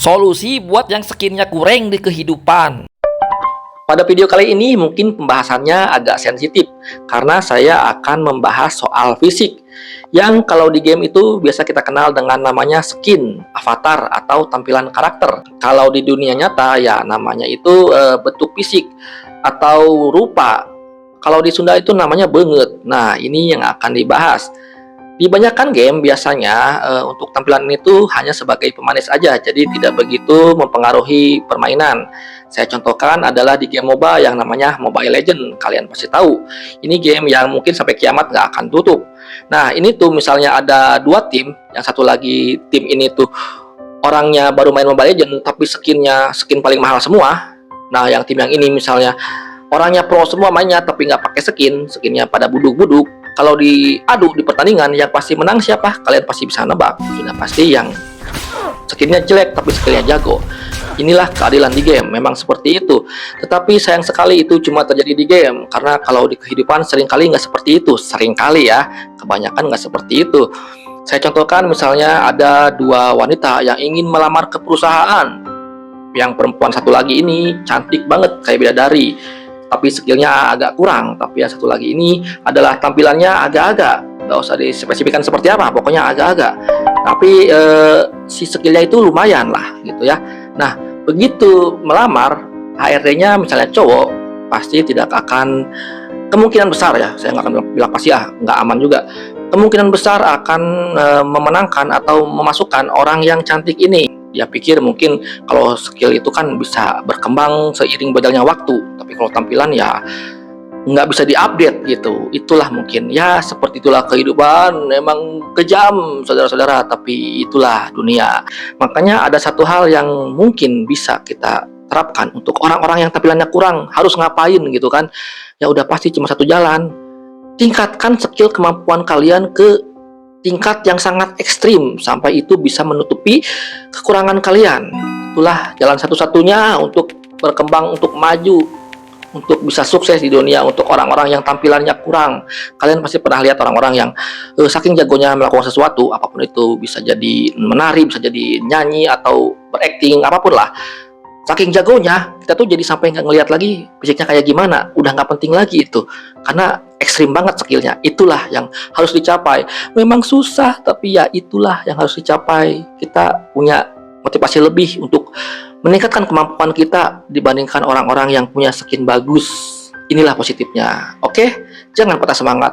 Solusi buat yang skinnya kurang di kehidupan. Pada video kali ini mungkin pembahasannya agak sensitif karena saya akan membahas soal fisik yang kalau di game itu biasa kita kenal dengan namanya skin, avatar, atau tampilan karakter. Kalau di dunia nyata ya namanya itu bentuk fisik atau rupa. Kalau di Sunda itu namanya beungeut. Nah, ini yang akan dibahas. Di banyakkan game biasanya untuk tampilan ini tuh hanya sebagai pemanis aja, jadi tidak begitu mempengaruhi permainan. Saya contohkan adalah di game MOBA yang namanya Mobile Legends. Kalian pasti tahu, ini game yang mungkin sampai kiamat nggak akan tutup. Nah, ini tuh misalnya ada dua tim, yang satu lagi tim ini tuh orangnya baru main Mobile Legends, tapi skinnya skin paling mahal semua. Nah, yang tim yang ini misalnya orangnya pro semua mainnya, tapi nggak pakai skinnya pada buduk-buduk. Kalau diadu di pertandingan, yang pasti menang siapa? Kalian pasti bisa nebak. Sudah pasti yang skinnya jelek tapi skillnya jago. Inilah keadilan di game, memang seperti itu. Tetapi sayang sekali itu cuma terjadi di game, karena kalau di kehidupan seringkali nggak seperti itu. Seringkali ya, kebanyakan nggak seperti itu. Saya contohkan misalnya ada dua wanita yang ingin melamar ke perusahaan. Yang perempuan satu lagi ini cantik banget kayak bidadari, tapi skillnya agak kurang. Tapi yang satu lagi ini adalah tampilannya agak-agak, nggak usah dispesifikkan seperti apa, pokoknya agak-agak, tapi si skillnya itu lumayan lah gitu ya. Nah, begitu melamar, HRD-nya misalnya cowok, pasti tidak akan, kemungkinan besar ya, saya nggak akan bilang pasti ya, nggak aman juga, kemungkinan besar akan memenangkan atau memasukkan orang yang cantik ini. Dia pikir mungkin kalau skill itu kan bisa berkembang seiring berjalannya waktu, tapi kalau tampilan ya nggak bisa diupdate gitu. Itulah mungkin ya, seperti itulah kehidupan, memang kejam saudara-saudara, tapi itulah dunia. Makanya ada satu hal yang mungkin bisa kita terapkan untuk orang-orang yang tampilannya kurang, harus ngapain gitu kan. Ya udah pasti cuma satu jalan, tingkatkan skill kemampuan kalian ke tingkat yang sangat ekstrim sampai itu bisa menutupi kekurangan kalian. Itulah jalan satu-satunya untuk berkembang, untuk maju, untuk bisa sukses di dunia. Untuk orang-orang yang tampilannya kurang, kalian pasti pernah lihat orang-orang yang saking jagonya melakukan sesuatu, apapun itu, bisa jadi menari, bisa jadi nyanyi atau berakting, apapun lah. Saking jagonya, kita tuh jadi sampai nggak ngelihat lagi fisiknya kayak gimana, udah nggak penting lagi itu, karena ekstrim banget skillnya. Itulah yang harus dicapai. Memang susah, tapi ya itulah yang harus dicapai. Kita punya motivasi lebih untuk meningkatkan kemampuan kita dibandingkan orang-orang yang punya skin bagus. Inilah positifnya. Oke, jangan patah semangat.